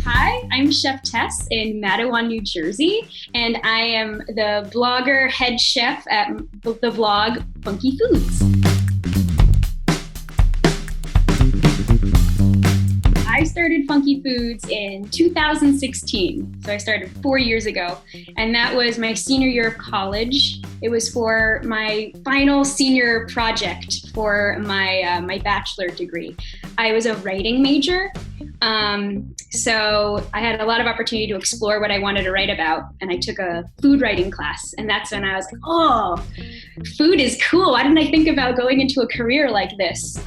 Hi, I'm Chef Tess in Matawan, New Jersey, and I am the blogger head chef at the blog FunkyFoods. I started FunkyFoods in 2016, so I started 4 years ago, and that was my senior year of college. It was for my final senior project for my bachelor degree. I was a writing major, so I had a lot of opportunity to explore what I wanted to write about, and I took a food writing class, and that's when I was like, oh, food is cool. Why didn't I think about going into a career like this?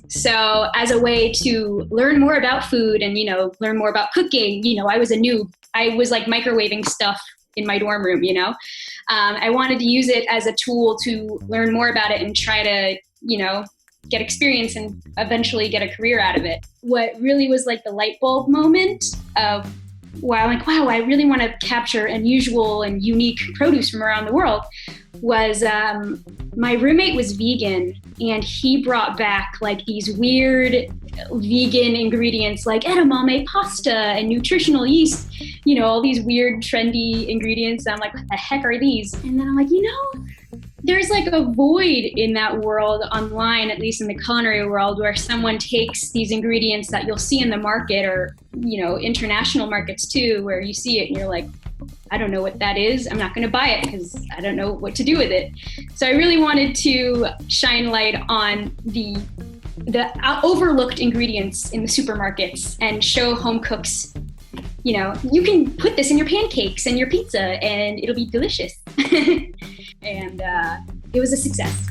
So as a way to learn more about food and, learn more about cooking, I was a noob. I was like microwaving stuff in my dorm room, I wanted to use it as a tool to learn more about it and try to, get experience and eventually get a career out of it. What really was like the light bulb moment of, wow, I really want to capture unusual and unique produce from around the world was my roommate was vegan, and he brought back like these weird vegan ingredients like edamame pasta and nutritional yeast, all these weird trendy ingredients. And I'm like, what the heck are these? And then I'm like, there's like a void in that world online, at least in the culinary world, where someone takes these ingredients that you'll see in the market or, international markets too, where you see it and you're like, I don't know what that is. I'm not going to buy it because I don't know what to do with it. So I really wanted to shine light on the overlooked ingredients in the supermarkets and show home cooks, you can put this in your pancakes and your pizza and it'll be delicious. And it was a success.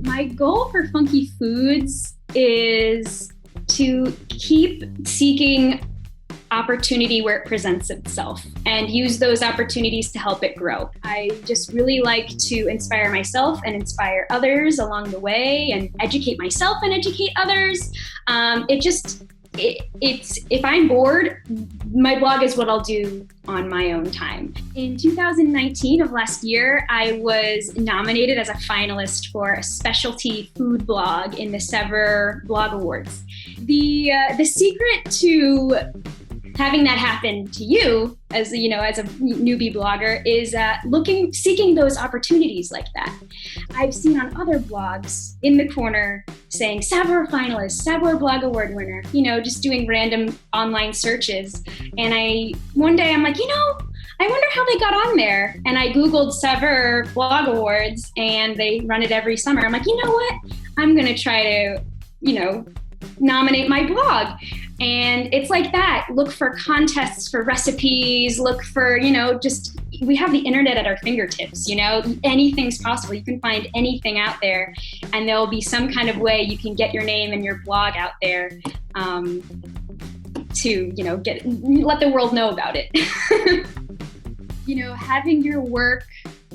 My goal for FunkyFoods is to keep seeking opportunity where it presents itself and use those opportunities to help it grow. I just really like to inspire myself and inspire others along the way and educate myself and educate others. If I'm bored, my blog is what I'll do on my own time. In 2019 of last year, I was nominated as a finalist for a specialty food blog in the Sever Blog Awards. The secret to having that happen to you as a newbie blogger is seeking those opportunities like that. I've seen on other blogs in the corner saying Savor finalist, Savor Blog Award winner, just doing random online searches. And one day I'm like, I wonder how they got on there. And I Googled Savor Blog Awards and they run it every summer. I'm like, you know what? I'm going to try to, nominate my blog. And it's like that. Look for contests for recipes, look for, we have the internet at our fingertips, anything's possible. You can find anything out there and there'll be some kind of way you can get your name and your blog out there to, let the world know about it. Having your work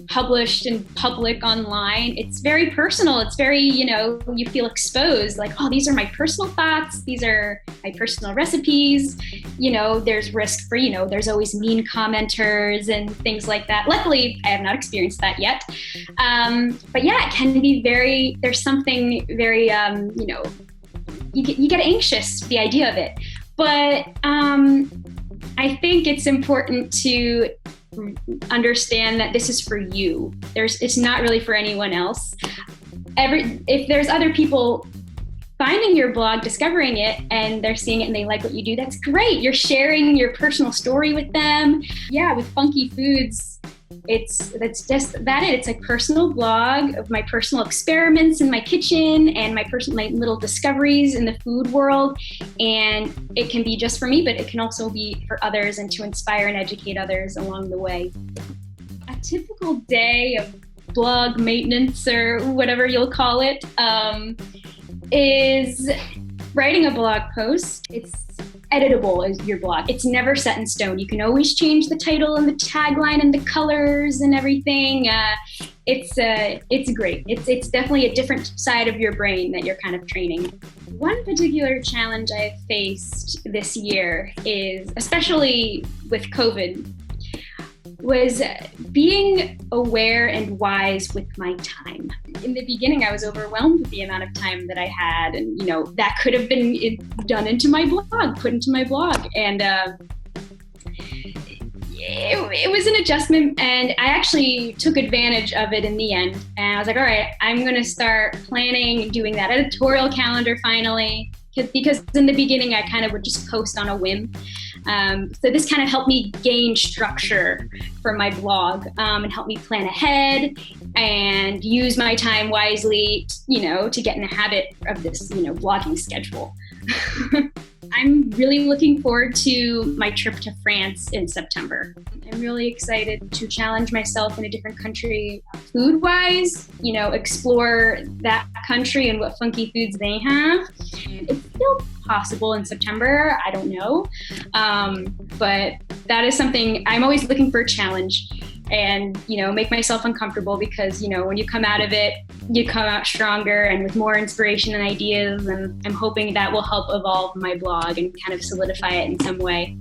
published in public online, it's very personal. It's very, you feel exposed, like, oh, these are my personal thoughts. These are my personal recipes. There's risk for, there's always mean commenters and things like that. Luckily, I have not experienced that yet. But yeah, it can be there's something very, you get anxious, the idea of it. But I think it's important to understand that this is for you. It's not really for anyone else. If there's other people finding your blog, discovering it, and they're seeing it and they like what you do, that's great. You're sharing your personal story with them. Yeah, with FunkyFoods, that's just that. It's a personal blog of my personal experiments in my kitchen and my little discoveries in the food world. And it can be just for me, but it can also be for others and to inspire and educate others along the way. A typical day of blog maintenance, or whatever you'll call it, is writing a blog post. It's editable as your blog. It's never set in stone. You can always change the title and the tagline and the colors and everything. It's great. It's definitely a different side of your brain that you're kind of training. One particular challenge I've faced this year is, especially with COVID, was being aware and wise with my time. In the beginning, I was overwhelmed with the amount of time that I had, and that could have been done into my blog, put into my blog, and it was an adjustment, and I actually took advantage of it in the end. And I was like, all right, I'm going to start planning, doing that editorial calendar finally, because in the beginning I kind of would just post on a whim. So this kind of helped me gain structure for my blog, and help me plan ahead and use my time wisely, to get in the habit of this, blogging schedule. I'm really looking forward to my trip to France in September. I'm really excited to challenge myself in a different country food-wise, explore that country and what funky foods they have. It's still possible in September, I don't know. But that is something I'm always looking for a challenge and, make myself uncomfortable because, when you come out of it, you come out stronger and with more inspiration and ideas. And I'm hoping that will help evolve my blog and kind of solidify it in some way.